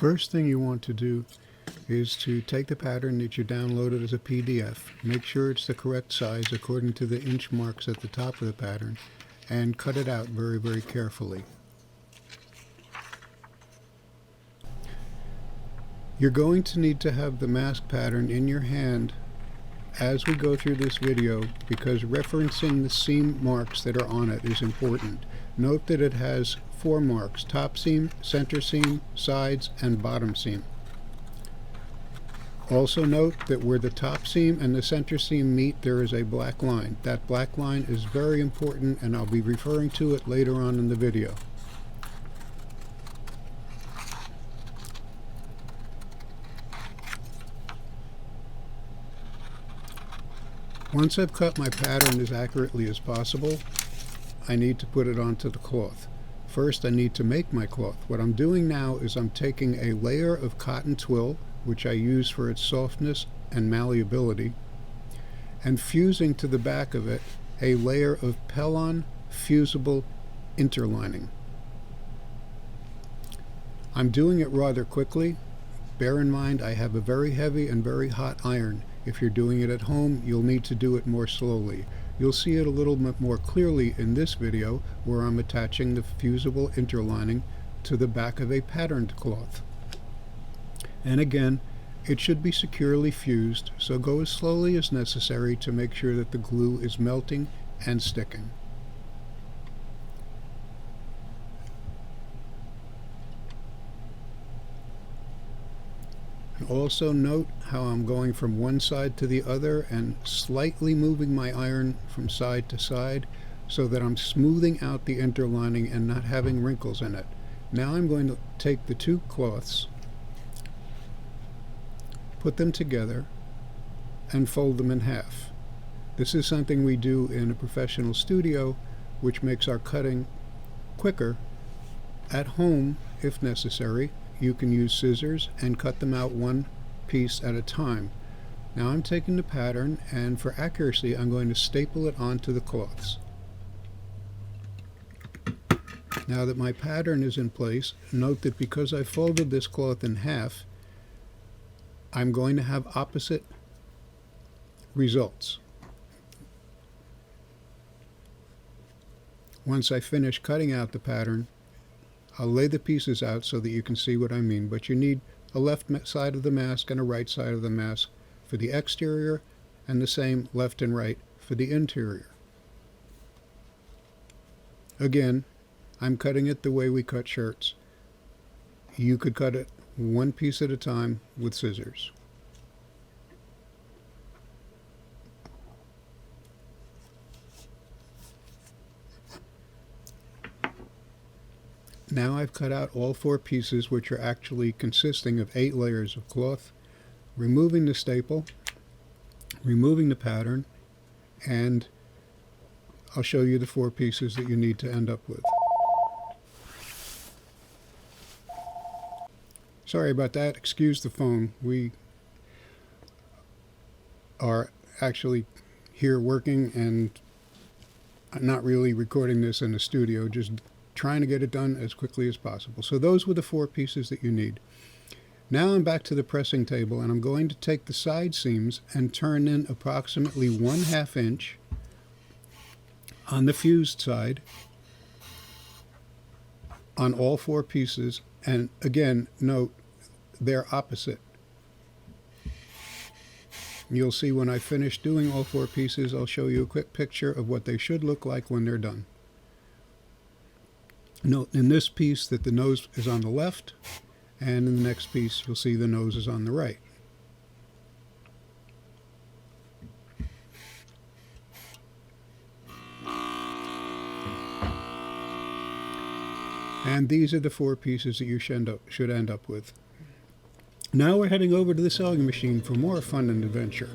First thing you want to do is to take the pattern that you downloaded as a PDF, make sure it's the correct size according to the inch marks at the top of the pattern, and cut it out very, very carefully. You're going to need to have the mask pattern in your hand as we go through this video, because referencing the seam marks that are on it is important. Note that it has 4 marks: top seam, center seam, sides, and bottom seam. Also note that where the top seam and the center seam meet, there is a black line. That black line is very important, and I'll be referring to it later on in the video. Once I've cut my pattern as accurately as possible, I need to put it onto the cloth. First, I need to make my cloth. What I'm doing now is I'm taking a layer of cotton twill, which I use for its softness and malleability, and fusing to the back of it a layer of Pellon fusible interlining. I'm doing it rather quickly. Bear in mind I have a very heavy and very hot iron. If you're doing it at home, you'll need to do it more slowly. You'll see it a little bit more clearly in this video, where I'm attaching the fusible interlining to the back of a patterned cloth. And again, it should be securely fused, so go as slowly as necessary to make sure that the glue is melting and sticking. Also note how I'm going from one side to the other and slightly moving my iron from side to side so that I'm smoothing out the interlining and not having wrinkles in it. Now I'm going to take the 2 cloths, put them together, and fold them in half. This is something we do in a professional studio, which makes our cutting quicker. At home, if necessary, you can use scissors and cut them out one piece at a time. Now I'm taking the pattern, and for accuracy I'm going to staple it onto the cloths. Now that my pattern is in place, note that because I folded this cloth in half, I'm going to have opposite results. Once I finish cutting out the pattern, I'll lay the pieces out so that you can see what I mean, but you need a left side of the mask and a right side of the mask for the exterior, and the same left and right for the interior. Again, I'm cutting it the way we cut shirts. You could cut it one piece at a time with scissors. Now I've cut out all 4 pieces, which are actually consisting of 8 layers of cloth, removing the staple, removing the pattern, and I'll show you the 4 pieces that you need to end up with. Sorry about that, excuse the phone. We are actually here working and not really recording this in the studio, just trying to get it done as quickly as possible. So those were the 4 pieces that you need. Now I'm back to the pressing table, and I'm going to take the side seams and turn in approximately 1/2 inch on the fused side on all 4 pieces, and again note they're opposite. You'll see when I finish doing all 4 pieces, I'll show you a quick picture of what they should look like when they're done. Note in this piece that the nose is on the left, and in the next piece you'll see the nose is on the right. And these are the 4 pieces that you should end up with. Now we're heading over to the sewing machine for more fun and adventure.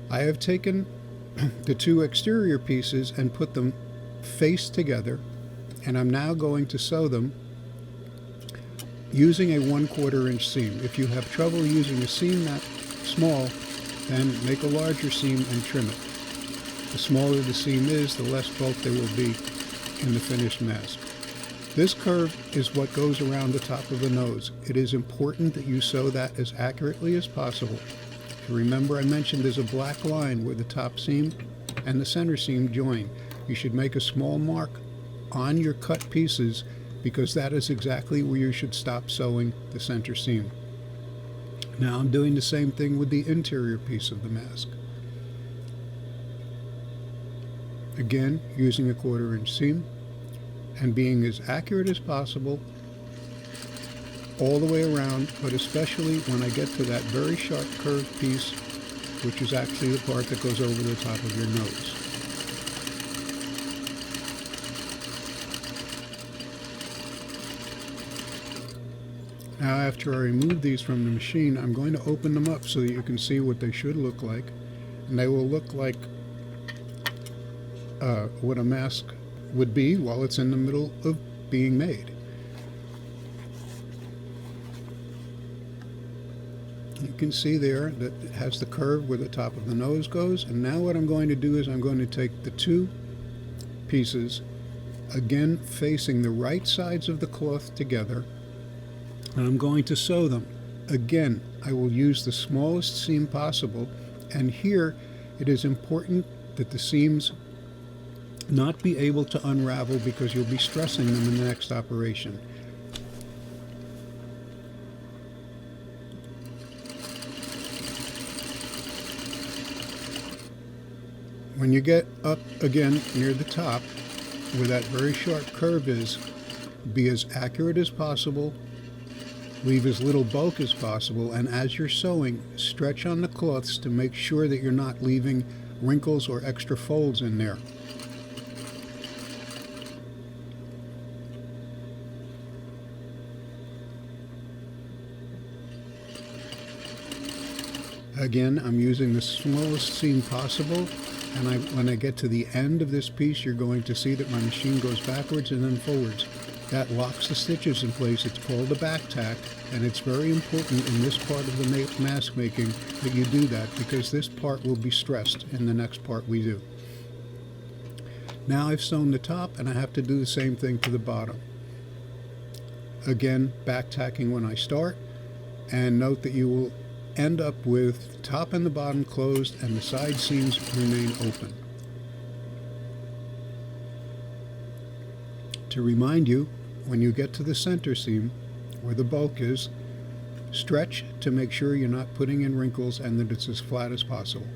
I have taken the 2 exterior pieces and put them face together, and I'm now going to sew them using a 1/4 inch seam. If you have trouble using a seam that small, then make a larger seam and trim it. The smaller the seam is, the less bulk there will be in the finished mask. This curve is what goes around the top of the nose. It is important that you sew that as accurately as possible. If you remember, I mentioned there's a black line where the top seam and the center seam join. You should make a small mark on your cut pieces because that is exactly where you should stop sewing the center seam. Now I'm doing the same thing with the interior piece of the mask. Again, using a 1/4 inch seam and being as accurate as possible all the way around, but especially when I get to that very sharp curved piece, which is actually the part that goes over the top of your nose. Now after I remove these from the machine, I'm going to open them up so that you can see what they should look like. And they will look like what a mask would be while it's in the middle of being made. You can see there that it has the curve where the top of the nose goes. And now what I'm going to do is I'm going to take the two pieces, again facing the right sides of the cloth together, and I'm going to sew them. Again, I will use the smallest seam possible, and here it is important that the seams not be able to unravel because you'll be stressing them in the next operation. When you get up again near the top, where that very sharp curve is, be as accurate as possible, leave as little bulk as possible, and as you're sewing, stretch on the cloths to make sure that you're not leaving wrinkles or extra folds in there. Again, I'm using the smallest seam possible, and when I get to the end of this piece, you're going to see that my machine goes backwards and then forwards. That locks the stitches in place. It's called a back tack, and it's very important in this part of the mask making that you do that, because this part will be stressed in the next part we do. Now I've sewn the top, and I have to do the same thing to the bottom. Again, back tacking when I start, and note that you will end up with top and the bottom closed and the side seams remain open. To remind you, when you get to the center seam where the bulk is, stretch to make sure you're not putting in wrinkles and that it's as flat as possible.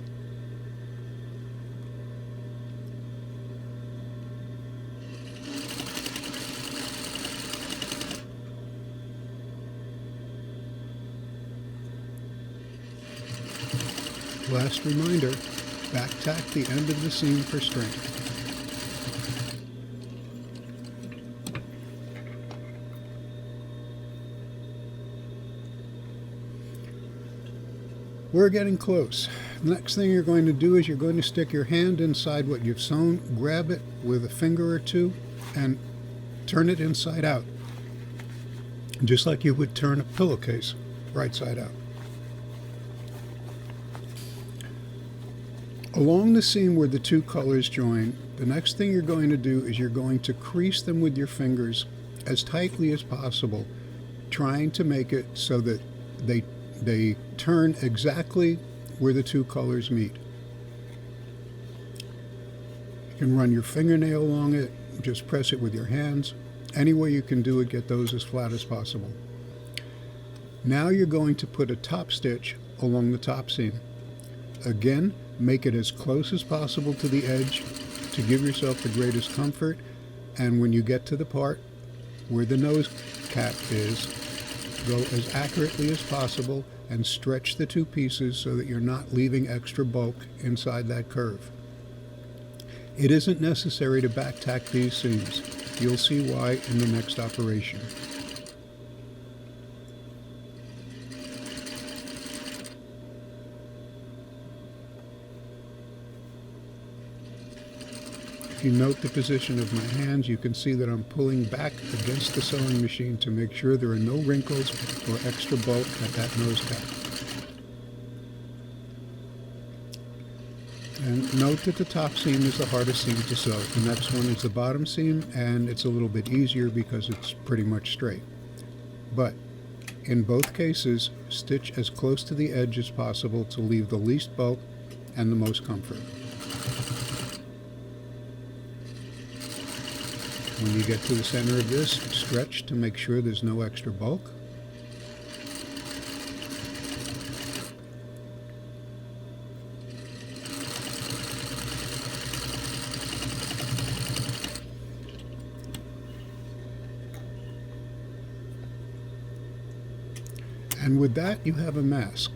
Last reminder, back tack the end of the seam for strength. We're getting close. The next thing you're going to do is you're going to stick your hand inside what you've sewn, grab it with a finger or two, and turn it inside out, just like you would turn a pillowcase right side out. Along the seam where the two colors join, the next thing you're going to do is you're going to crease them with your fingers as tightly as possible, trying to make it so that they turn exactly where the two colors meet. You can run your fingernail along it, just press it with your hands. Any way you can do it, get those as flat as possible. Now you're going to put a top stitch along the top seam. Again, make it as close as possible to the edge to give yourself the greatest comfort, and when you get to the part where the nose cap is, go as accurately as possible and stretch the two pieces so that you're not leaving extra bulk inside that curve. It isn't necessary to back tack these seams. You'll see why in the next operation. If you note the position of my hands, you can see that I'm pulling back against the sewing machine to make sure there are no wrinkles or extra bulk at that nose cap. And Note that the top seam is the hardest seam to sew. The next one is the bottom seam, and it's a little bit easier because it's pretty much straight. But in both cases, stitch as close to the edge as possible to leave the least bulk and the most comfort. When you get to the center of this, stretch to make sure there's no extra bulk. And with that, you have a mask.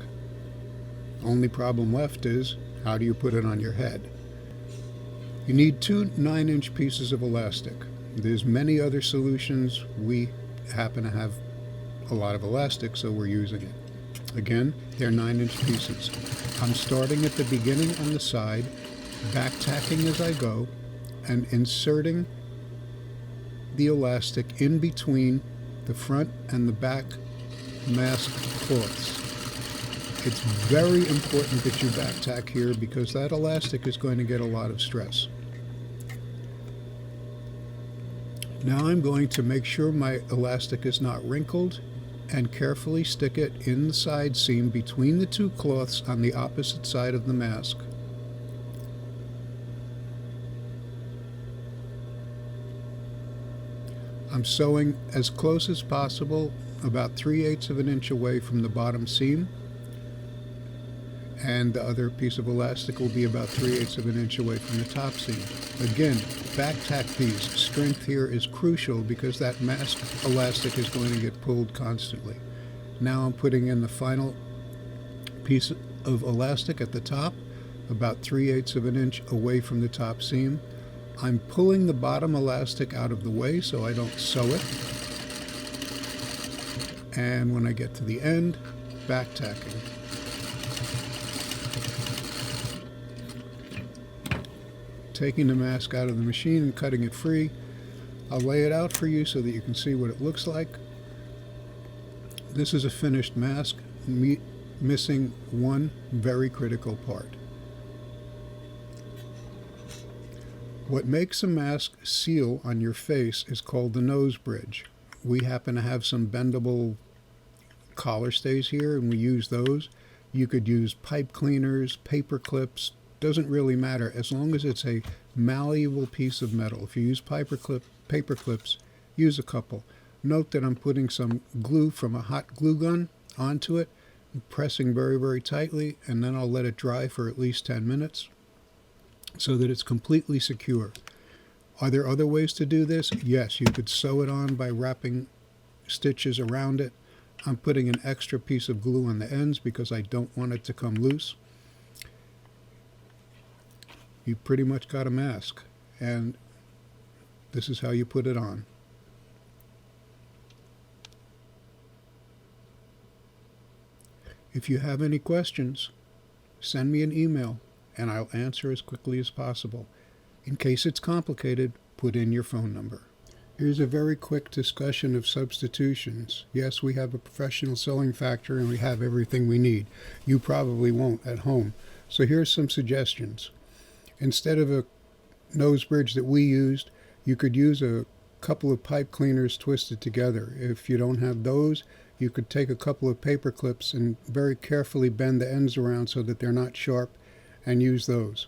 Only problem left is, how do you put it on your head? You need two 9-inch pieces of elastic. There's many other solutions. We happen to have a lot of elastic, so we're using it. Again, they're 9-inch pieces. I'm starting at the beginning on the side, back tacking as I go, and inserting the elastic in between the front and the back mask cloths. It's very important that you back tack here because that elastic is going to get a lot of stress. Now I'm going to make sure my elastic is not wrinkled and carefully stick it in the side seam between the two cloths on the opposite side of the mask. I'm sewing as close as possible, about 3/8 of an inch away from the bottom seam, and the other piece of elastic will be about 3/8 of an inch away from the top seam. Again, back tack these. Strength here is crucial because that mask elastic is going to get pulled constantly. Now I'm putting in the final piece of elastic at the top, about 3/8 of an inch away from the top seam. I'm pulling the bottom elastic out of the way so I don't sew it. And when I get to the end, back tacking. Taking the mask out of the machine and cutting it free. I'll lay it out for you so that you can see what it looks like. This is a finished mask, missing one very critical part. What makes a mask seal on your face is called the nose bridge. We happen to have some bendable collar stays here, and we use those. You could use pipe cleaners, paper clips, doesn't really matter as long as it's a malleable piece of metal. If you use paper clips, use a couple. Note that I'm putting some glue from a hot glue gun onto it, pressing very, very tightly, and then I'll let it dry for at least 10 minutes so that it's completely secure. Are there other ways to do this? Yes, you could sew it on by wrapping stitches around it. I'm putting an extra piece of glue on the ends because I don't want it to come loose. You pretty much got a mask, and this is how you put it on. If you have any questions, send me an email and I'll answer as quickly as possible. In case it's complicated, put in your phone number. Here's a very quick discussion of substitutions. Yes, we have a professional sewing factory and we have everything we need. You probably won't at home. So here's some suggestions. Instead of a nose bridge that we used, you could use a couple of pipe cleaners twisted together. If you don't have those, you could take a couple of paper clips and very carefully bend the ends around so that they're not sharp and use those.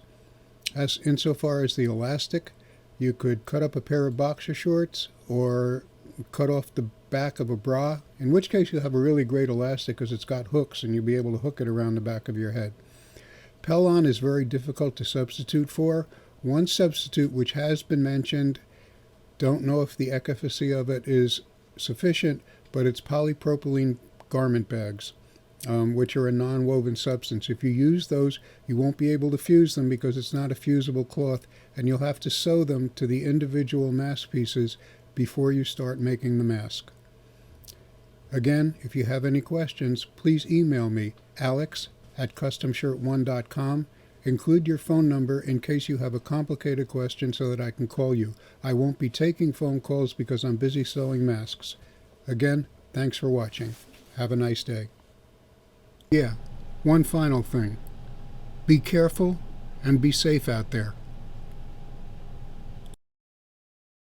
As insofar as the elastic, you could cut up a pair of boxer shorts or cut off the back of a bra, in which case you'll have a really great elastic because it's got hooks and you'll be able to hook it around the back of your head. Pellon is very difficult to substitute for. One substitute which has been mentioned, don't know if the efficacy of it is sufficient, but it's polypropylene garment bags, which are a non-woven substance. If you use those, you won't be able to fuse them because it's not a fusible cloth, and you'll have to sew them to the individual mask pieces before you start making the mask. Again, if you have any questions, please email me, alex@customshirt1.com. Include your phone number in case you have a complicated question so that I can call you. I won't be taking phone calls because I'm busy sewing masks. Again, thanks for watching. Have a nice day. Yeah, one final thing. Be careful and be safe out there.